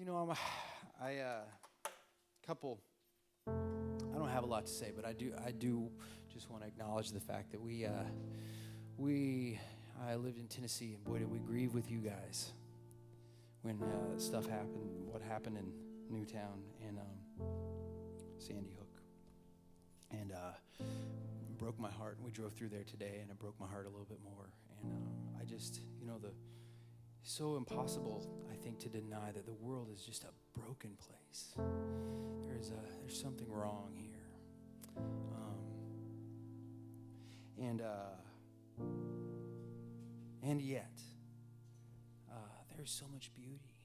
You know, couple. I don't have a lot to say, but I do just want to acknowledge the fact that I lived in Tennessee, and boy, did we grieve with you guys when stuff happened. What happened in Newtown and Sandy Hook, and broke my heart. We drove through there today, and it broke my heart a little bit more. And I just, it's so impossible, I think, to deny that the world is just a broken place. There's something wrong here. And yet, there's so much beauty.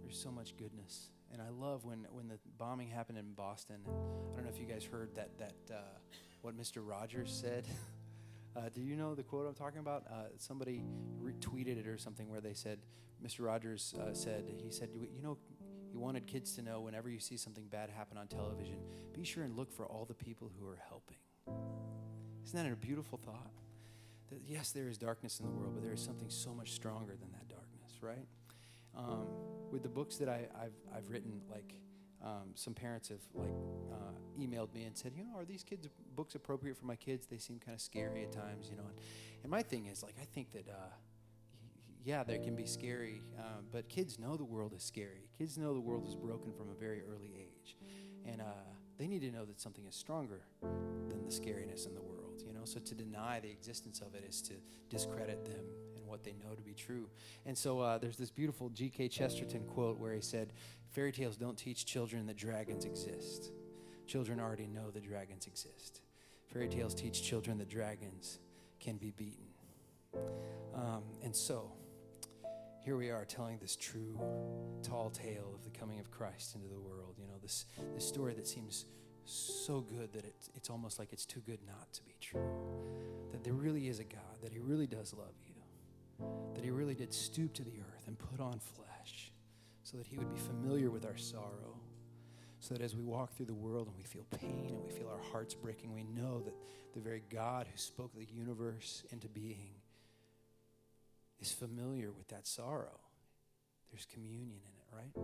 There's so much goodness. And I love when the bombing happened in Boston. And I don't know if you guys heard that what Mr. Rogers said. Do you know the quote I'm talking about? Somebody retweeted it or something where they said, Mr. Rogers said, he wanted kids to know whenever you see something bad happen on television, be sure and look for all the people who are helping. Isn't that a beautiful thought? That yes, there is darkness in the world, but there is something so much stronger than that darkness, right? With the books that I've written, some parents have emailed me and said, are these books appropriate for my kids? They seem kind of scary at times, And my thing is, I think that, they can be scary, but kids know the world is scary. Kids know the world is broken from a very early age, and they need to know that something is stronger than the scariness in the world, So to deny the existence of it is to discredit them and what they know to be true. And so there's this beautiful G.K. Chesterton quote where he said, fairy tales don't teach children that dragons exist. Children already know that dragons exist. Fairy tales teach children that dragons can be beaten. And so here we are telling this true, tall tale of the coming of Christ into the world. This story that seems so good that it's almost like it's too good not to be true. That there really is a God, that he really does love you, that he really did stoop to the earth and put on flesh so that he would be familiar with our sorrow, so that as we walk through the world and we feel pain and we feel our hearts breaking, we know that the very God who spoke the universe into being is familiar with that sorrow. There's communion in it, right?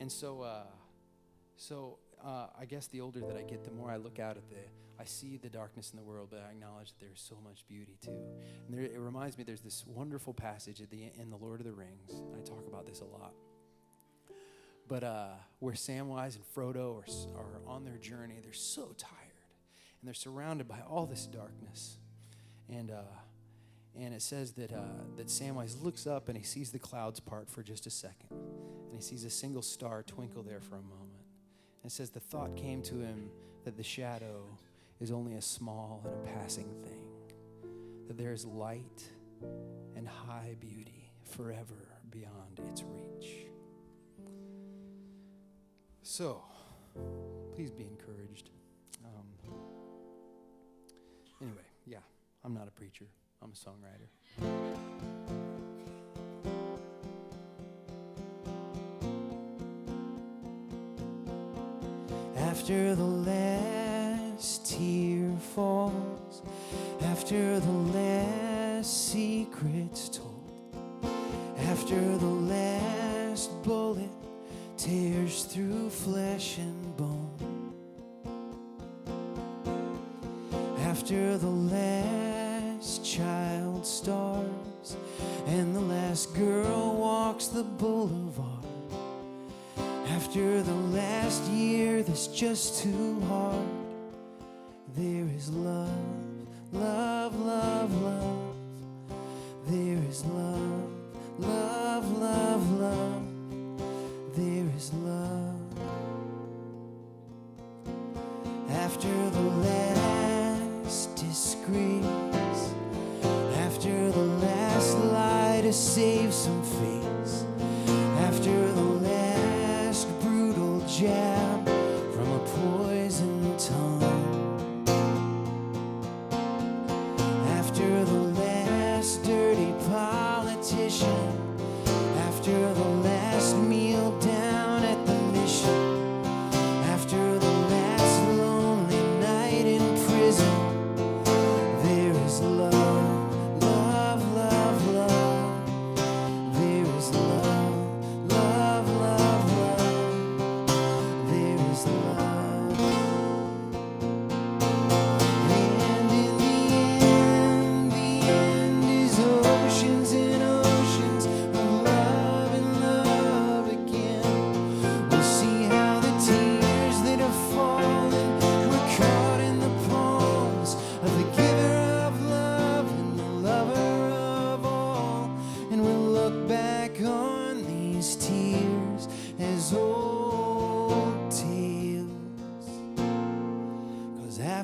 And so I guess the older that I get, the more I look out I see the darkness in the world, but I acknowledge that there's so much beauty too. And it reminds me, there's this wonderful passage in the Lord of the Rings. I talk about this a lot. But where Samwise and Frodo are on their journey, they're so tired, and they're surrounded by all this darkness. And it says that Samwise looks up and he sees the clouds part for just a second, and he sees a single star twinkle there for a moment. And it says the thought came to him that the shadow is only a small and a passing thing, that there is light and high beauty forever beyond its reach. So, please be encouraged. Anyway, I'm not a preacher. I'm a songwriter. After the last tear falls, after the last secret's told, after the last bullet tears through flesh and bone, after the last child starves and the last girl walks the boulevard, after the last year that's just too hard, there is love, love, love, love. There is love, love, love, love. There is love. After the last disgrace, after the last lie to save some face, after the last brutal jab from a poisoned tongue, after the last dirty politician, after the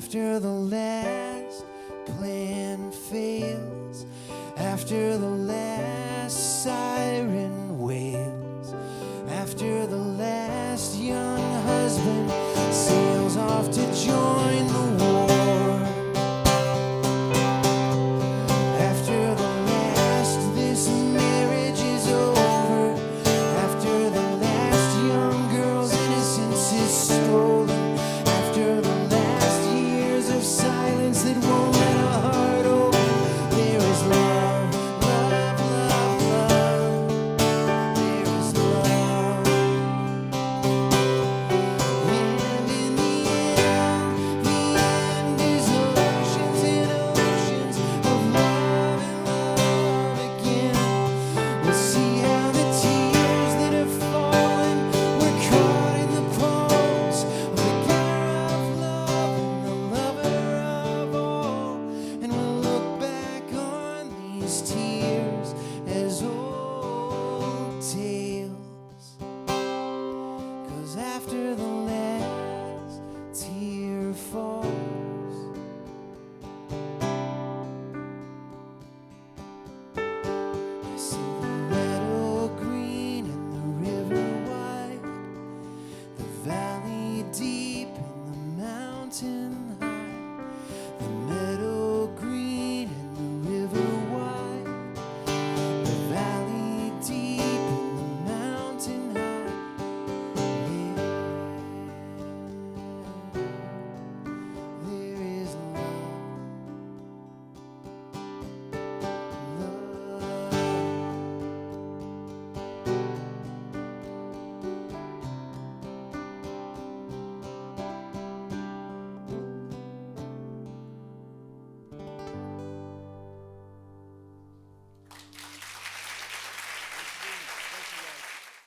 After the last plan fails, after the last siren wails, after the